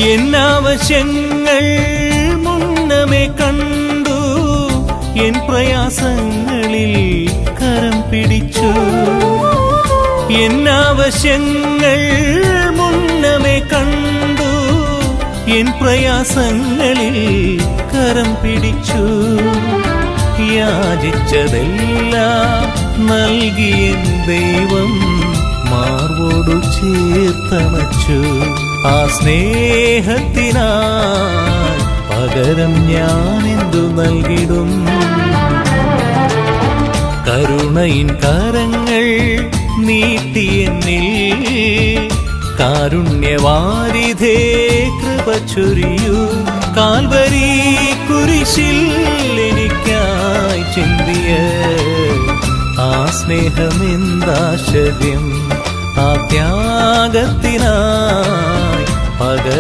എന്നാവശ്യങ്ങൾ മുന്നമേ കണ്ടു, എൻ പ്രയാസങ്ങളിൽ കരം പിടിച്ചു. എന്നാവശ്യങ്ങൾ മുന്നമേ കണ്ടു, എൻ പ്രയാസങ്ങളിൽ കരം പിടിച്ചു. യാചിച്ചതെല്ലാം നൽകിയ ദൈവം മാർവോടു ചേർത്തണച്ചു. ആ സ്നേഹത്തിനായി പകരം ഞാനെന്തു നൽകിടും? കരുണയിൻ കരങ്ങൾ നീട്ടിയെന്നിൽ കാരുണ്യവാരിധേ കൃപ ചൊരിയൂ. കാൽവരി കുരിശിൽ എനിക്കായി ചിന്തിയ ആ സ്നേഹമെന്താശ്ചര്യം, ആ ത്യാഗത്തിനായി